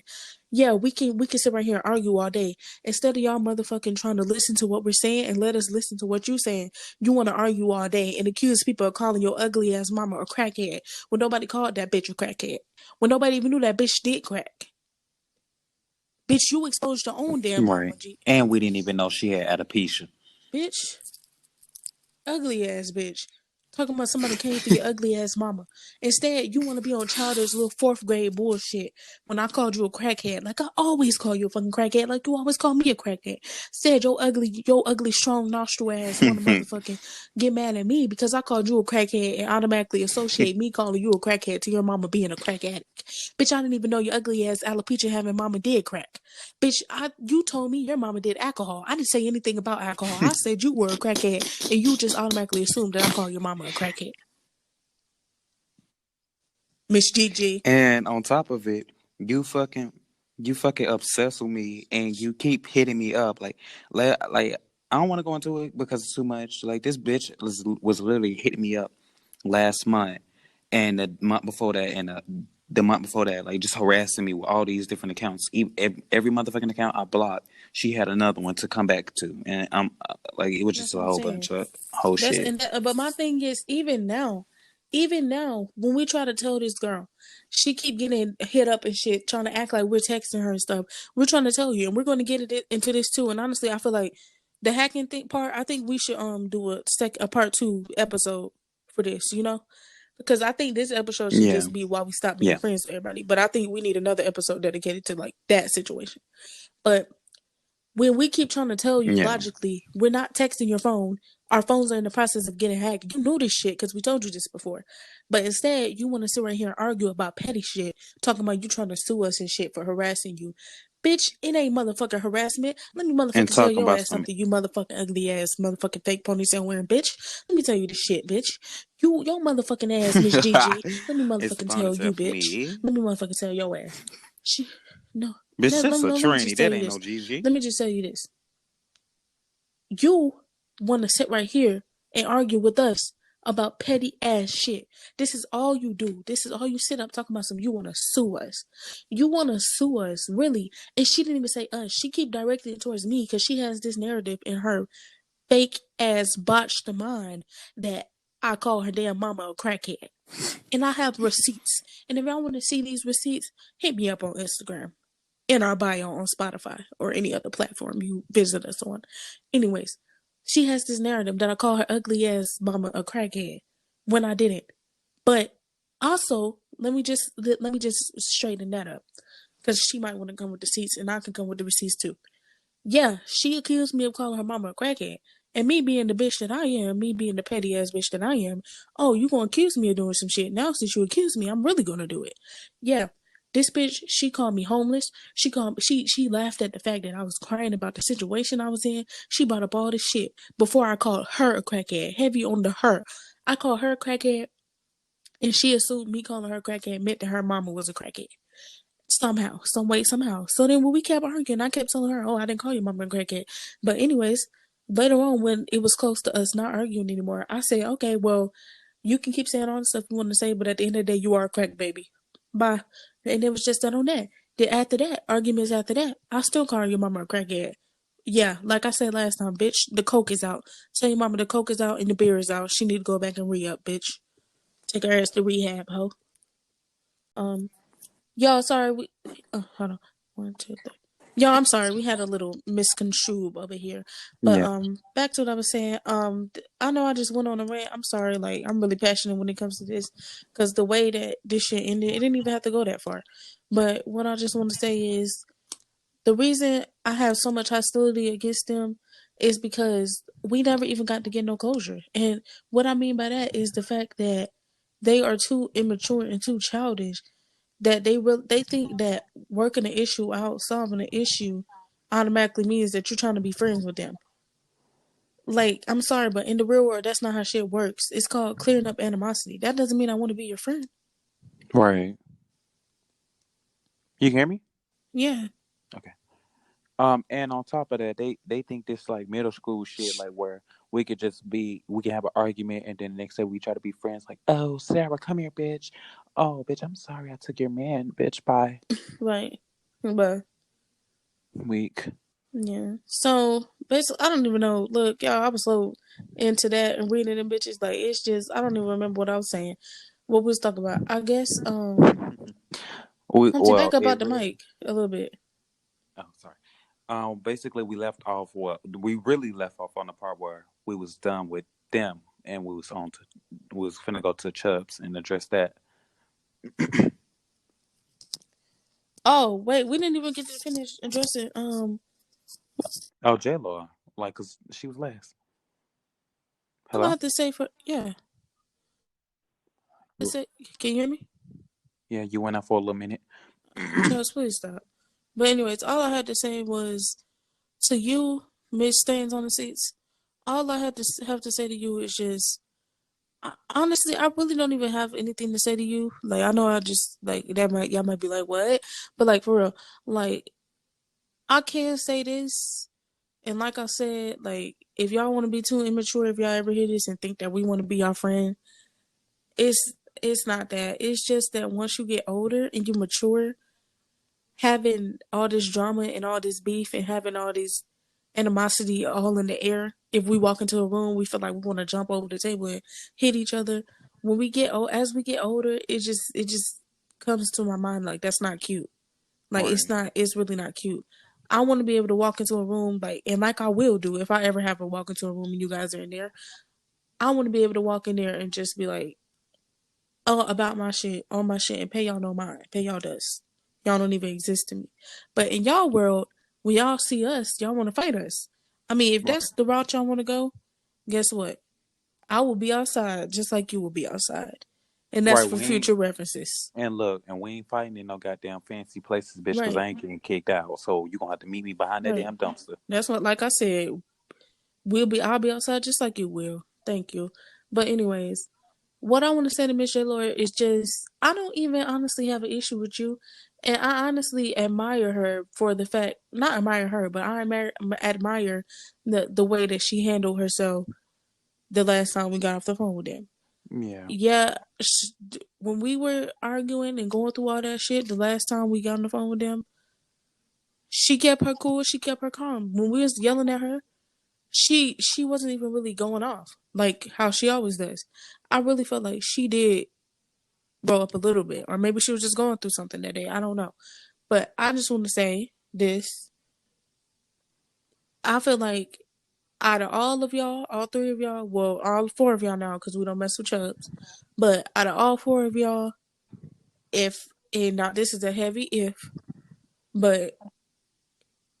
yeah, we can sit right here and argue all day. Instead of y'all motherfucking trying to listen to what we're saying and let us listen to what you're saying, you want to argue all day and accuse people of calling your ugly ass mama a crackhead when nobody called that bitch a crackhead. When nobody even knew that bitch did crack. Bitch, you exposed your own damn Right. mama, G. And we didn't even know she had alopecia. Bitch. Ugly ass bitch. Talking about somebody came for your ugly ass mama. Instead, you want to be on childish little fourth grade bullshit when I called you a crackhead. Like I always call you a fucking crackhead. Like you always call me a crackhead. Said your ugly strong nostril ass want to motherfucking get mad at me because I called you a crackhead and automatically associate me calling you a crackhead to your mama being a crack addict. Bitch, I didn't even know your ugly ass alopecia having mama did crack. Bitch, you told me your mama did alcohol. I didn't say anything about alcohol. I said you were a crackhead and you just automatically assumed that I call your mama a crackhead. Miss Gigi. And on top of it, you fucking you fucking obsessed with me, and you keep hitting me up like I don't want to go into it because it's too much. Like this bitch was literally hitting me up last month, and the month before that, and the month before that, like just harassing me with all these different accounts. Every motherfucking account I blocked, she had another one to come back to, and I'm like it was just That's a what I'm whole saying. bunch of whole That's shit. and that, but my thing is even now, when we try to tell this girl, she keep getting hit up and shit, trying to act like we're texting her and stuff. We're trying to tell you, and we're going to get it into this too. And honestly, I feel like the hacking thing part. I think we should do a part 2 episode for this. Because I think this episode should Yeah, just be why we stop being yeah, friends with everybody. But I think we need another episode dedicated to like that situation. But when we keep trying to tell you yeah. logically, we're not texting your phone. Our phones are in the process of getting hacked. You know this shit because we told you this before. But instead, you want to sit right here and argue about petty shit, talking about you trying to sue us and shit for harassing you. Bitch, it ain't motherfucking harassment. Let me And motherfucking tell talking your about ass some something, you motherfucking ugly ass, motherfucking fake ponytail wearing bitch. Let me tell you this shit, bitch. Your motherfucking ass, Miss Gigi. Let me it's the motherfucking tell you, ponytail for bitch. me. Let me motherfucking tell your ass. She, no, Bitch, no, that's a let me just tranny. tell That you ain't this. no GG. Let me just tell you this. You want to sit right here and argue with us about petty ass shit. This is all you do. This is all you sit up talking about. Some you want to sue us. You want to sue us, really? And she didn't even say us. She keep directing it towards me because she has this narrative in her fake ass botched mind that I call her damn mama a crackhead. And I have receipts. And if y'all want to see these receipts, hit me up on Instagram in our bio on Spotify or any other platform you visit us on. Anyways, she has this narrative that I call her ugly ass mama a crackhead when I didn't. But also, let me just straighten that up because she might want to come with the receipts and I can come with the receipts too. Yeah, she accused me of calling her mama a crackhead. And me being the bitch that I am, me being the petty ass bitch that I am, oh, you gonna accuse me of doing some shit. Now since you accuse me, I'm really gonna do it. Yeah. This bitch, she called me homeless. She laughed at the fact that I was crying about the situation I was in. She brought up all this shit before I called her a crackhead. Heavy on the her. I called her a crackhead and she assumed me calling her a crackhead meant that her mama was a crackhead somehow, some way, somehow. So then when we kept arguing, I kept telling her, "Oh, I didn't call you mama a crackhead." But anyways, later on when it was close to us not arguing anymore, I said, "Okay, well, you can keep saying all the stuff you want to say, but at the end of the day, you are a crack baby." Bye. And it was just that on that. Then after that, arguments after that, I still call your mama a crackhead. Yeah, like I said last time, bitch, the coke is out. Tell your mama the coke is out and the beer is out. She need to go back and re-up, bitch. Take her ass to rehab, ho. Um, Y'all, sorry. Hold on. One, two, three. Y'all, I'm sorry. We had a little misconstrue over here. But Yeah. back to what I was saying. I know I just went on a rant. I'm sorry. Like I'm really passionate when it comes to this, because the way that this shit ended, it didn't even have to go that far. But what I just want to say is the reason I have so much hostility against them is because we never even got to get no closure. And what I mean by that is the fact that they are too immature and too childish that they think that working an issue out, solving an issue, automatically means that you're trying to be friends with them. Like, I'm sorry, but in the real world, that's not how shit works. It's called clearing up animosity. That doesn't mean I want to be your friend. Right. You can hear me? Yeah. Okay. And on top of that, they think this like middle school shit, like where we can have an argument, and then the next day we try to be friends. Like, oh, Sarah, come here, bitch. Oh, bitch, I'm sorry, I took your man, bitch. Bye. Right. But Weak. yeah. So basically, I don't even know. Look, y'all, I was so into that and reading them bitches. Like, it's just I don't even remember what I was saying. What we was talking about. I guess Humpty, Well, back up it out the really. mic a little bit. Oh, sorry. Basically, we left off. What we really left off on the part where we was done with them, and we was finna go to Chubbs and address that. Oh wait, we didn't even get to finish addressing. Oh, J Lo, like, cause she was last. All I Hello. have to say for yeah, that's it. Can you hear me? Yeah, you went out for a little minute. Charles, please stop. But anyways, all I had to say was to you, Miss Stains on the Seats. All I had to have to say to you is just honestly, I really don't even have anything to say to you. Like I know I just like that might y'all might be like what, but like for real, like I can say this, and like I said, like if y'all want to be too immature, if y'all ever hear this and think that we want to be our friend, it's not that. It's just that once you get older and you mature, having all this drama and all this beef and having all this animosity all in the air. If we walk into a room, we feel like we want to jump over the table and hit each other. When we get old, as we get older, it just comes to my mind like that's not cute. Like it's Right. not. It's really not cute. I want to be able to walk into a room like and like I will do if I ever have to walk into a room and you guys are in there. I want to be able to walk in there and just be like, oh, about my shit, on my shit, and pay y'all no mind, pay y'all dust. Y'all don't even exist to me. But in y'all world, when y'all see us, y'all want to fight us. I mean, if Right. that's the route y'all want to go, guess what? I will be outside just like you will be outside. And that's Right. for We ain't future references. and look, and we ain't fighting in no goddamn fancy places, bitch. Cause I Right, ain't getting kicked out. So you gonna have to meet me behind that right. damn dumpster. That's what, like I said, I'll be outside just like you will. Thank you. But anyways, what I want to say to Miss J. Lord is just I don't even honestly have an issue with you, and I honestly admire her for the fact not admire her, but I admire the way that she handled herself the last time we got off the phone with them. Yeah. Yeah, when we were arguing and going through all that shit the last time we got on the phone with them, she kept her cool, she kept her calm. When we was yelling at her, she wasn't even really going off like how she always does. I really felt like she did grow up a little bit, or maybe she was just going through something that day. I don't know, but I just want to say this: I feel like out of all of y'all, all three of y'all, well, all four of y'all now, because we don't mess with Chubbs, but out of all four of y'all, if and now this is a heavy if, but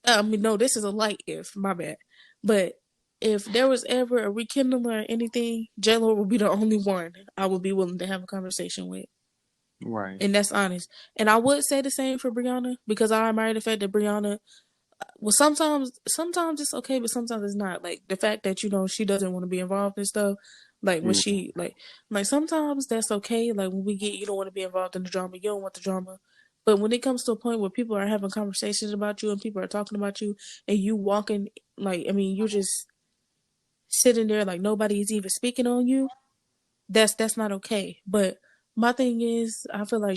I mean no, this is a light if. My bad, but. If there was ever a rekindling or anything, J Lo would be the only one I would be willing to have a conversation with. Right. And that's honest. And I would say the same for Brianna because I admire the fact that Brianna. Well, sometimes it's okay, but sometimes it's not. Like the fact that she doesn't want to be involved in stuff. Like when Yeah. she like sometimes that's okay. Like when we get you don't want to be involved in the drama, you don't want the drama. But when it comes to a point where people are having conversations about you and people are talking about you and you walking like I mean you're just sitting there like nobody's even speaking on you, that's not okay. But my thing is I feel like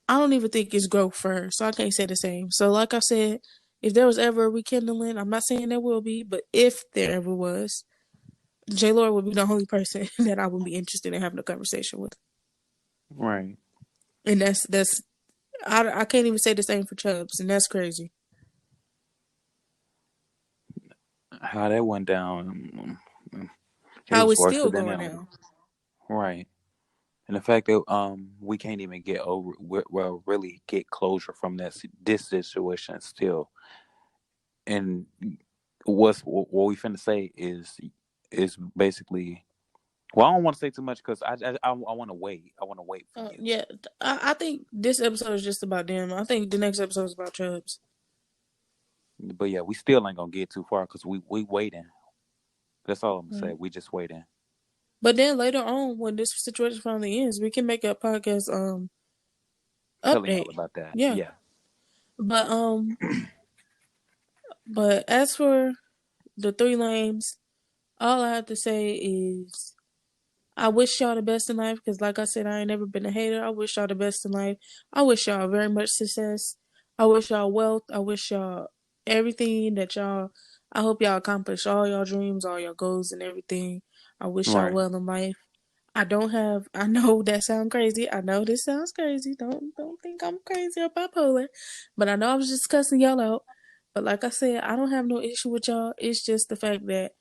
I don't even think it's growth for her, so I can't say the same. So, like I said, if there was ever a rekindling, I'm not saying there will be, but if there ever was, J. Lord would be the only person that I would be interested in having a conversation with, Right. and that's I can't even say the same for Chubbs, and that's crazy. How that went down, it How was it's worse still than going ever. down. Right. And the fact that we can't even get over well really get closure from this situation still. And what we finna say is basically well, I don't want to say too much because I want to wait. I want to wait for you. Yeah, I think this episode is just about them. I think the next episode is about Chubbs. But yeah, we still ain't gonna get too far because we waiting. That's all I'm gonna say. Right. We just waiting, But then later on, when this situation finally ends, we can make a podcast telling y'all update. about that. Yeah. Yeah, But as for the three lanes, all I have to say is I wish y'all the best in life because, like I said, I ain't never been a hater. I wish y'all the best in life. I wish y'all very much success. I wish y'all wealth. I wish y'all everything that y'all. I hope y'all accomplish all y'all dreams, all your goals, and everything. I wish y'all right, well in life. I don't have. I know that sounds crazy. I know this sounds crazy. Don't think I'm crazy or bipolar, but I know I was just cussing y'all out. But like I said, I don't have no issue with y'all. It's just the fact that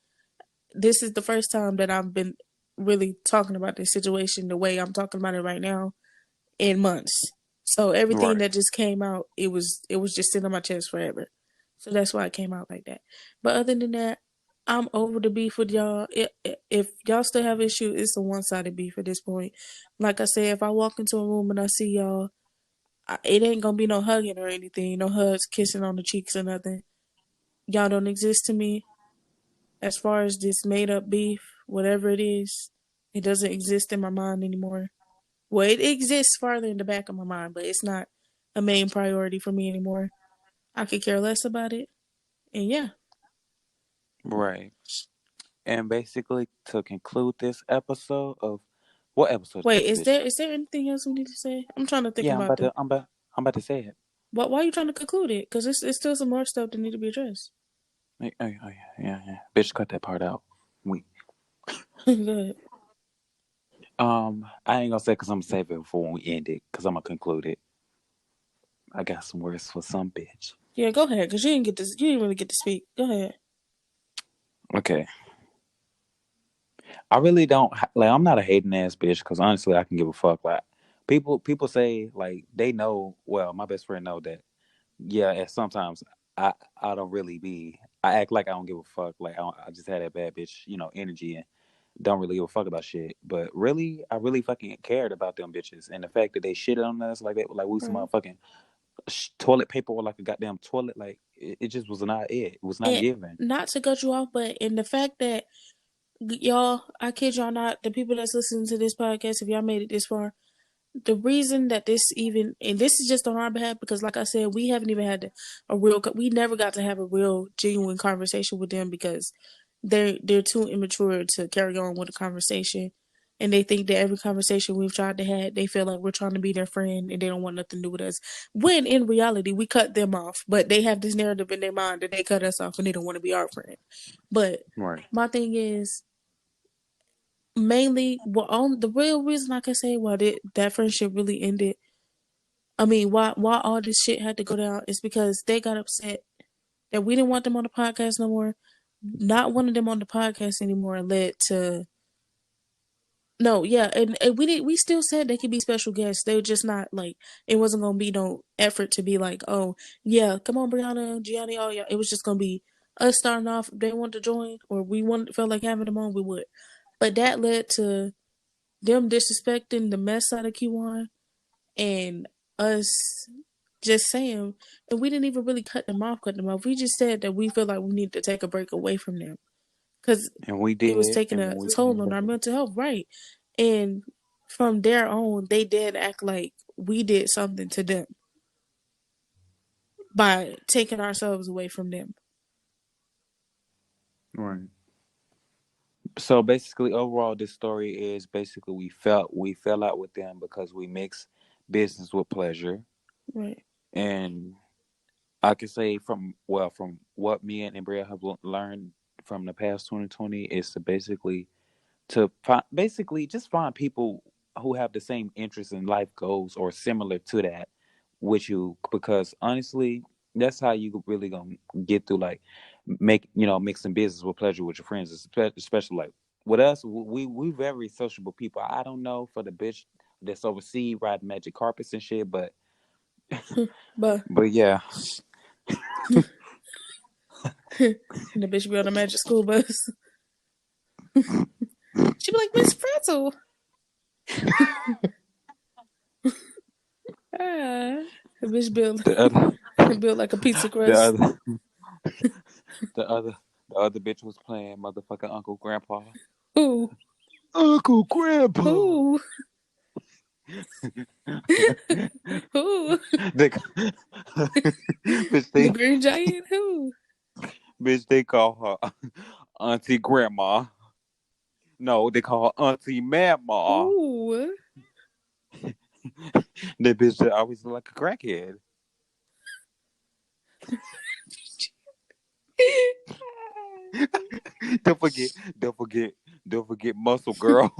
this is the first time that I've been really talking about this situation the way I'm talking about it right now in months. So everything right, that just came out, it was just sitting on my chest forever. So that's why it came out like that. But other than that, I'm over the beef with y'all. If y'all still have issue, it's a one-sided beef at this point. Like I said, if I walk into a room and I see y'all, it ain't gonna be no hugging or anything, no hugs, kissing on the cheeks or nothing. Y'all don't exist to me. As far as this made up beef, whatever it is, it doesn't exist in my mind anymore. Well, it exists farther in the back of my mind, but it's not a main priority for me anymore. I could care less about it. And yeah. right. And basically, to conclude this episode of what episode is Wait, this, bitch? is there anything else we need to say? I'm trying to think Yeah, about the. I'm about to say it. Why are you trying to conclude it? Because it's still some more stuff that need to be addressed. Oh, yeah. Bitch, cut that part out. We Good. I ain't gonna say because I'm gonna save it for when we end it because I'm gonna conclude it. I got some words for some bitch. Yeah, go ahead. Because you didn't get this. You didn't really get to speak. Go ahead. Okay, I really don't like. I'm not a hating ass bitch because honestly, I can give a fuck. Like people say like they know. Well, my best friend know that. Yeah, and sometimes I don't really be. I act like I don't give a fuck. Like I just had that bad bitch, energy and don't really give a fuck about shit. But really, I really fucking cared about them bitches and the fact that they shit on us like that. Like we some Right. motherfucking toilet paper or like a goddamn toilet. Like it just was not it. It was not And given. not to cut you off, but in the fact that y'all, I kid y'all not, the people that's listening to this podcast, if y'all made it this far, the reason that this even, and this is just on our behalf, because like I said, we haven't even had we never got to have a real genuine conversation with them because they're too immature to carry on with a conversation. And they think that every conversation we've tried to have, they feel like we're trying to be their friend and they don't want nothing to do with us. When in reality, we cut them off, but they have this narrative in their mind that they cut us off and they don't want to be our friend. But Right. my thing is, mainly on the real reason I can say why that friendship really ended. I mean, why all this shit had to go down is because they got upset that we didn't want them on the podcast no more. Not wanting them on the podcast anymore led to no, yeah, and we still said they could be special guests. They were just not like it wasn't gonna be no effort to be like, oh yeah, come on, Brianna, Gianni, oh yeah. It was just gonna be us starting off. If they wanted to join or we wanted felt like having them on, we would. But that led to them disrespecting the mess out of Kewaun and us just saying, and we didn't even really cut them off. We just said that we feel like we need to take a break away from them because And we it was did, taking and a we toll came on back. our mental health, right? And from there on, they did act like we did something to them by taking ourselves away from them. Right. So basically, overall, this story is basically we fell out with them because we mix business with pleasure, Right, and I can say from what me and Anbria have learned from the past 2020 is to basically just find people who have the same interests and life goals or similar to that with you because honestly that's how you really gonna get through like mixing business with pleasure with your friends, especially like with us. We very sociable people. I don't know for the bitch that's overseas riding magic carpets and shit, but but yeah. and the bitch be on the magic school bus. She be like, Miss Pretzel. Ah, the bitch built the other built like a pizza the crust. other The other the other bitch was playing motherfucking Uncle Grandpa. Who? Uncle Grandpa. Who? Who? they, bitch, The they Green Giant? Who? bitch they call her Auntie Grandma. No, they call her Auntie Mama. Ooh. That bitch that always look like a crackhead. Don't forget, don't forget, don't forget Muscle Girl.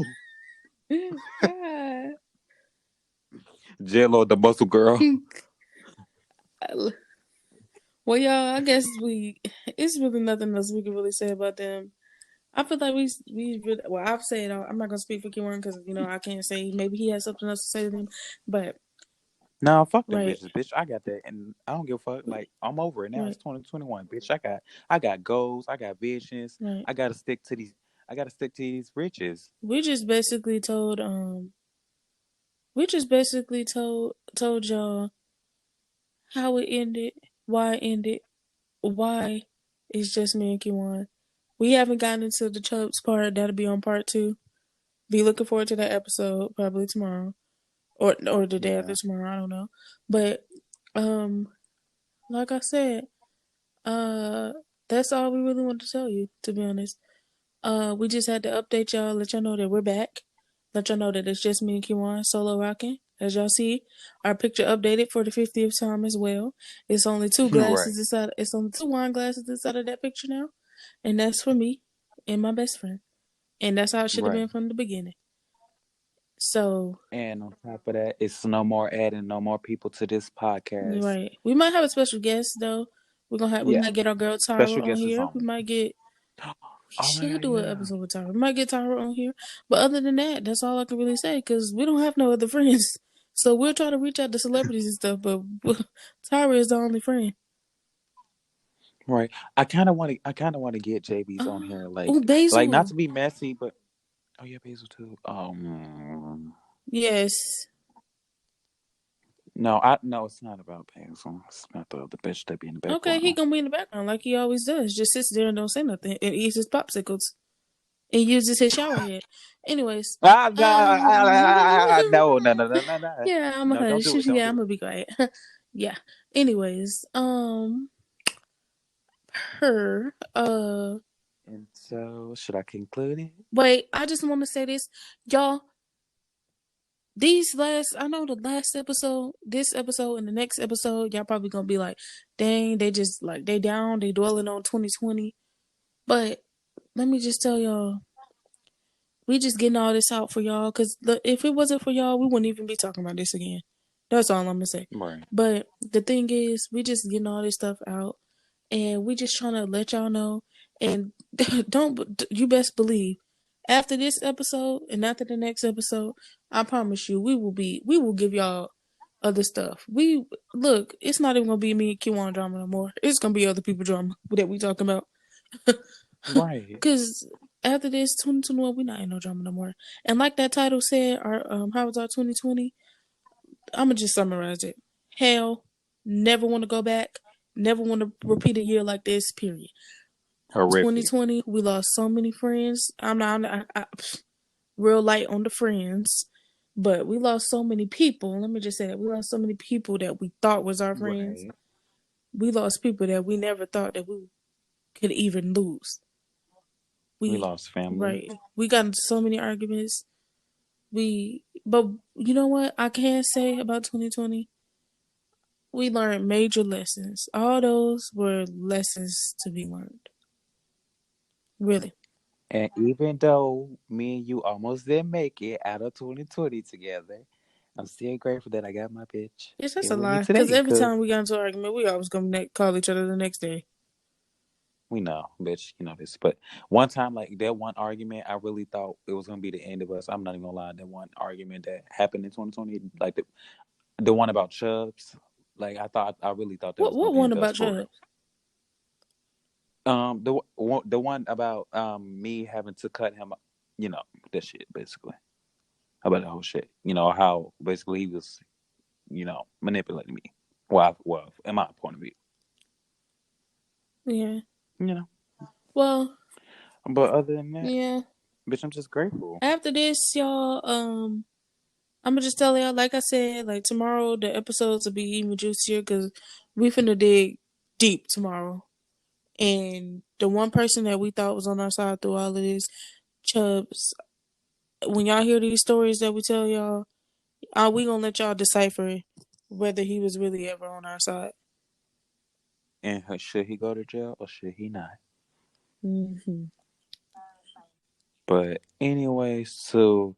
God. Jello the Muscle Girl. Well, y'all, I guess it's really nothing else we can really say about them. I feel like we really, well, I've said, I'm not gonna speak for Kewaun because I can't say, maybe he has something else to say to them, but Nah, fuck them right, bitches, bitch. I got that, and I don't give a fuck. Like I'm over it now. It's right, 2021, bitch. I got goals. I got visions. right. I gotta stick to these. I gotta stick to these riches. We just basically told y'all how it ended, why it ended, why it's just me and Kewaun. We haven't gotten into the Chubbs part. That'll be on part 2. Be looking forward to that episode probably tomorrow or the day after Yeah. tomorrow. I don't know, but um, like I said, uh, that's all we really wanted to tell you. To be honest, we just had to update y'all, let y'all know that we're back, let y'all know that it's just me and Kiwan solo rocking. As y'all see, our picture updated for the 50th time as well. It's only two Right. glasses inside. It's only two wine glasses inside of that picture now, and that's for me and my best friend. And that's how it should have Right. been from the beginning. So And on top of that, it's no more adding no more people to this you're podcast. right. We might have a special guest though. We Yeah. might get our girl Special Tyra on guest is here. on. We Oh my should god, do an yeah. episode with Tyra. We might get Tyra on here. But other than that, that's all I can really say because we don't have no other friends. So we'll try to reach out to celebrities and stuff, but Tyra is the only friend. Right. I kind of want to get JB's on Uh, here, oh, like not Basil. to be messy, but oh yeah, Basil too. Yes. No, no, it's not about Basil. It's about the bitch that be in the Okay, he background. gonna be in the background like he always does. Just sits there and don't say nothing and eats his popsicles and uses his shower head. Anyways, No, no, no, no, no, no. yeah, I'm a No, don't hush. do it. Don't Yeah, I'm do gonna it. be quiet. Yeah. Anyways, her, And so, should I conclude it? wait, I just want to say this, y'all. I know the last episode, this episode, and the next episode, y'all probably gonna be like, dang, they just like they down, they dwelling on 2020. But let me just tell y'all, we just getting all this out for y'all, cause if it wasn't for y'all, we wouldn't even be talking about this again. That's all I'm gonna say. Right. But the thing is, we just getting all this stuff out, and we just trying to let y'all know. And don't you best believe, after this episode and after the next episode, I promise you, we will give y'all other stuff. We look, it's not even gonna be me and Kiwan drama no more. It's gonna be other people drama that we talking about. Right. Cause after this 2021, we not in no drama no more. And like that title said, our how was our 2020? I'm gonna just summarize it. Hell, never want to go back. Never want to repeat a year like this. Period. Horrific. 2020, we lost so many friends. Real light on the friends, but we lost so many people. Let me just say that we lost so many people that we thought was our friends. Right. We lost people that we never thought that we could even lose. We We lost family. right. We got into so many arguments. But you know what I can say about 2020? We learned major lessons. All those were lessons to be learned. Really. And even though me and you almost didn't make it out of 2020 together, I'm still grateful that I got my bitch Yes, that's here a with me lie. Because today. every Cause time we got into an argument, we always gonna call each other the next day. we know, bitch, you know this. But one time, like that one argument, I really thought it was gonna be the end of us. I'm not even gonna lie. That one argument that happened in 2020, like the one about Chubbs, like I really thought that was What gonna one end us about for real. Chubbs? The one about me having to cut him, you know, that shit basically about the whole shit. You know how basically he was, manipulating me. Well, in my point of view. Yeah. You know. Well, But other than that, yeah. bitch, I'm just grateful. After this, y'all, I'm gonna just tell y'all, like I said, like tomorrow the episodes will be even juicier because we finna dig deep tomorrow. And the one person that we thought was on our side through all of this, Chubbs, when y'all hear these stories that we tell y'all, we gonna let y'all decipher whether he was really ever on our side. And should he go to jail or should he not? Mm-hmm. But anyways, to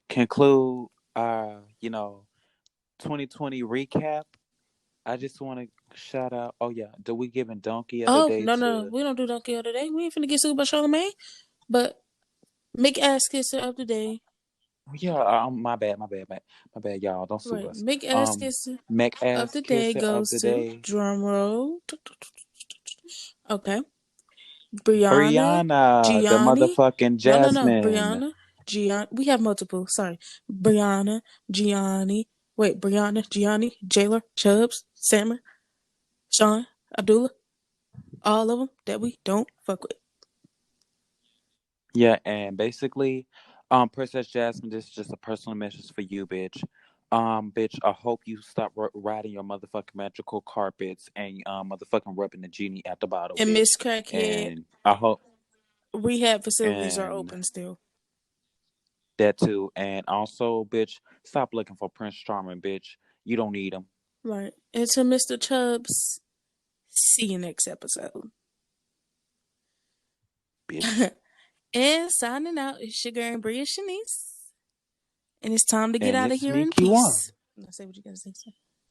conclude our, 2020 recap, I just want to shout out. Oh yeah, do we giving Donkey of the Oh Day no, no, to? we don't do Donkey of the Day. We ain't finna get sued by Charlamagne. But Mick Ass Kisser of the Day. Yeah, my bad, y'all. Don't sue Right. us. Mick Ass Kisser Mac of ass the day kisser of goes the to day, drum roll. Okay. Brianna Brianna, the Gianni. motherfucking No, no, no. Jasmine. Brianna Gianni. We have multiple. Sorry. Brianna Gianni. Wait, Brianna Gianni, Jailer, Chubbs, Sammer, Sean, Abdullah. All of them that we don't fuck with. Yeah, and basically, Princess Jasmine, this is just a personal message for you, bitch. Bitch, I hope you stop riding your motherfucking magical carpets and motherfucking rubbing the genie at the bottle, And bitch. Miss Crackhead, And I hope rehab facilities are and open still. that too. And also, bitch, stop looking for Prince Charming, bitch. You don't need him, Right. And to Mr. Chubbs, see you next episode. bitch. And signing out is Sugar and Bria Shanice. And it's time to get And out of it's here me, in Kewaun. peace. Now say what you gotta say.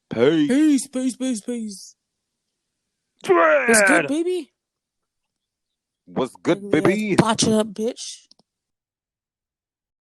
Peace. Peace, peace, peace, peace. What's good, Dread. baby? What's good, Ugly ass baby? botch up, bitch.